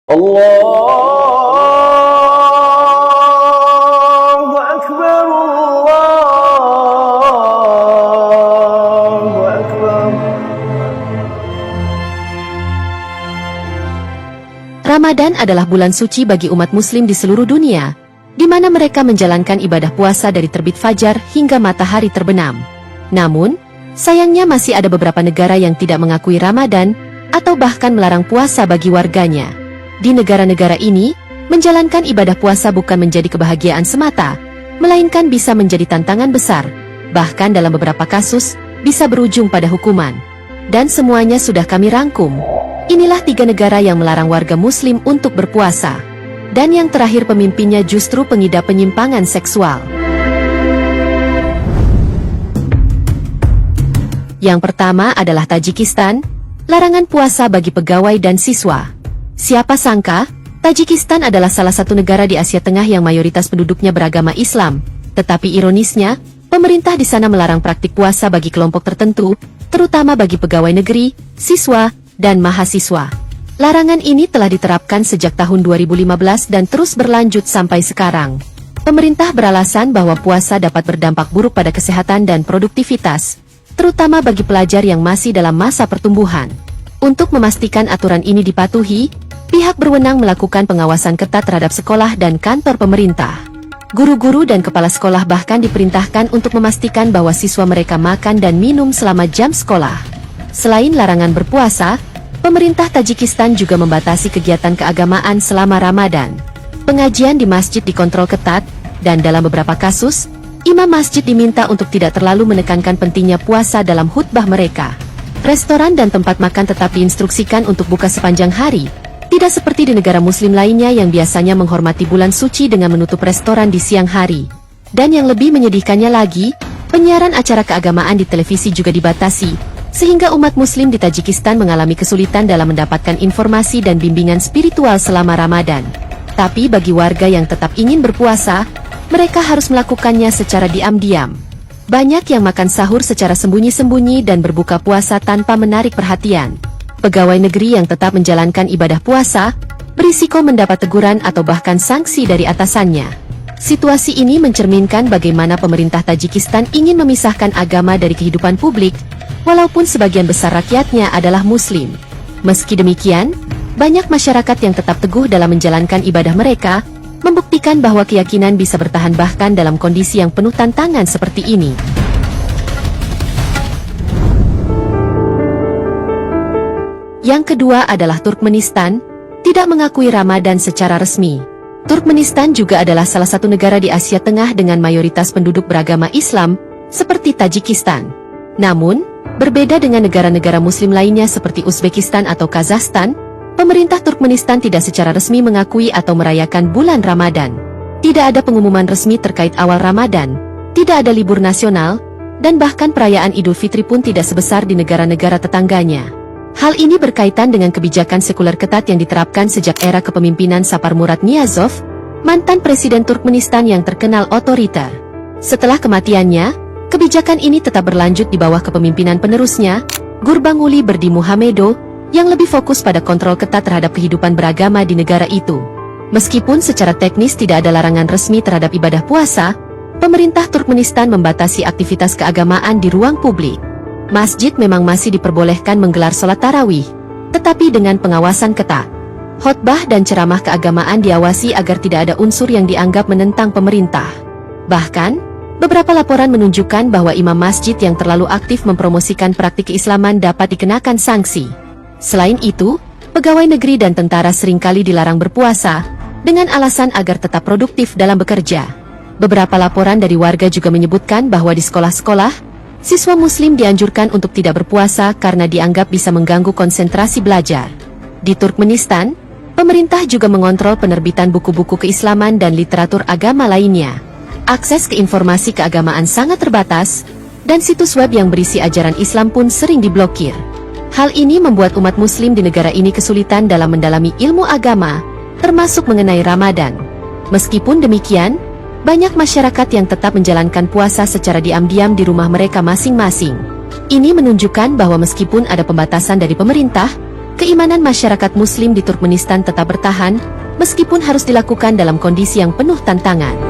Allahu Akbar, Allahu Akbar. Ramadan adalah bulan suci bagi umat muslim di seluruh dunia, di mana mereka menjalankan ibadah puasa dari terbit fajar hingga matahari terbenam. Namun, sayangnya masih ada beberapa negara yang tidak mengakui Ramadan atau bahkan melarang puasa bagi warganya. Di negara-negara ini, menjalankan ibadah puasa bukan menjadi kebahagiaan semata, melainkan bisa menjadi tantangan besar, bahkan dalam beberapa kasus, bisa berujung pada hukuman. Dan semuanya sudah kami rangkum. Inilah 3 negara yang melarang warga muslim untuk berpuasa. Dan yang terakhir pemimpinnya justru pengidap penyimpangan seksual. Yang pertama adalah Tajikistan, larangan puasa bagi pegawai dan siswa. Siapa sangka, Tajikistan adalah salah satu negara di Asia Tengah yang mayoritas penduduknya beragama Islam. Tetapi ironisnya, pemerintah di sana melarang praktik puasa bagi kelompok tertentu, terutama bagi pegawai negeri, siswa, dan mahasiswa. Larangan ini telah diterapkan sejak tahun 2015 dan terus berlanjut sampai sekarang. Pemerintah beralasan bahwa puasa dapat berdampak buruk pada kesehatan dan produktivitas, terutama bagi pelajar yang masih dalam masa pertumbuhan. Untuk memastikan aturan ini dipatuhi, pihak berwenang melakukan pengawasan ketat terhadap sekolah dan kantor pemerintah. Guru-guru dan kepala sekolah bahkan diperintahkan untuk memastikan bahwa siswa mereka makan dan minum selama jam sekolah. Selain larangan berpuasa, pemerintah Tajikistan juga membatasi kegiatan keagamaan selama Ramadan. Pengajian di masjid dikontrol ketat, dan dalam beberapa kasus, imam masjid diminta untuk tidak terlalu menekankan pentingnya puasa dalam khutbah mereka. Restoran dan tempat makan tetap diinstruksikan untuk buka sepanjang hari, tidak seperti di negara muslim lainnya yang biasanya menghormati bulan suci dengan menutup restoran di siang hari. Dan yang lebih menyedihkannya lagi, penyiaran acara keagamaan di televisi juga dibatasi, sehingga umat muslim di Tajikistan mengalami kesulitan dalam mendapatkan informasi dan bimbingan spiritual selama Ramadan. Tapi bagi warga yang tetap ingin berpuasa, mereka harus melakukannya secara diam-diam. Banyak yang makan sahur secara sembunyi-sembunyi dan berbuka puasa tanpa menarik perhatian. Pegawai negeri yang tetap menjalankan ibadah puasa, berisiko mendapat teguran atau bahkan sanksi dari atasannya. Situasi ini mencerminkan bagaimana pemerintah Tajikistan ingin memisahkan agama dari kehidupan publik, walaupun sebagian besar rakyatnya adalah muslim. Meski demikian, banyak masyarakat yang tetap teguh dalam menjalankan ibadah mereka, membuktikan bahwa keyakinan bisa bertahan bahkan dalam kondisi yang penuh tantangan seperti ini. Yang kedua adalah Turkmenistan, tidak mengakui Ramadan secara resmi. Turkmenistan juga adalah salah satu negara di Asia Tengah dengan mayoritas penduduk beragama Islam, seperti Tajikistan. Namun, berbeda dengan negara-negara muslim lainnya seperti Uzbekistan atau Kazakhstan, pemerintah Turkmenistan tidak secara resmi mengakui atau merayakan bulan Ramadan. Tidak ada pengumuman resmi terkait awal Ramadan, tidak ada libur nasional, dan bahkan perayaan Idul Fitri pun tidak sebesar di negara-negara tetangganya. Hal ini berkaitan dengan kebijakan sekuler ketat yang diterapkan sejak era kepemimpinan Saparmurat Niyazov, mantan presiden Turkmenistan yang terkenal otoriter. Setelah kematiannya, kebijakan ini tetap berlanjut di bawah kepemimpinan penerusnya, Gurbanguly Berdimuhamedow, yang lebih fokus pada kontrol ketat terhadap kehidupan beragama di negara itu. Meskipun secara teknis tidak ada larangan resmi terhadap ibadah puasa, pemerintah Turkmenistan membatasi aktivitas keagamaan di ruang publik. Masjid memang masih diperbolehkan menggelar sholat tarawih, tetapi dengan pengawasan ketat. Khotbah dan ceramah keagamaan diawasi agar tidak ada unsur yang dianggap menentang pemerintah. Bahkan, beberapa laporan menunjukkan bahwa imam masjid yang terlalu aktif mempromosikan praktik keislaman dapat dikenakan sanksi. Selain itu, pegawai negeri dan tentara seringkali dilarang berpuasa, dengan alasan agar tetap produktif dalam bekerja. Beberapa laporan dari warga juga menyebutkan bahwa di sekolah-sekolah, siswa muslim dianjurkan untuk tidak berpuasa karena dianggap bisa mengganggu konsentrasi belajar. Di Turkmenistan, pemerintah juga mengontrol penerbitan buku-buku keislaman dan literatur agama lainnya. Akses ke informasi keagamaan sangat terbatas, dan situs web yang berisi ajaran Islam pun sering diblokir. Hal ini membuat umat muslim di negara ini kesulitan dalam mendalami ilmu agama, termasuk mengenai Ramadan. Meskipun demikian, banyak masyarakat yang tetap menjalankan puasa secara diam-diam di rumah mereka masing-masing. Ini menunjukkan bahwa meskipun ada pembatasan dari pemerintah, keimanan masyarakat Muslim di Turkmenistan tetap bertahan, meskipun harus dilakukan dalam kondisi yang penuh tantangan.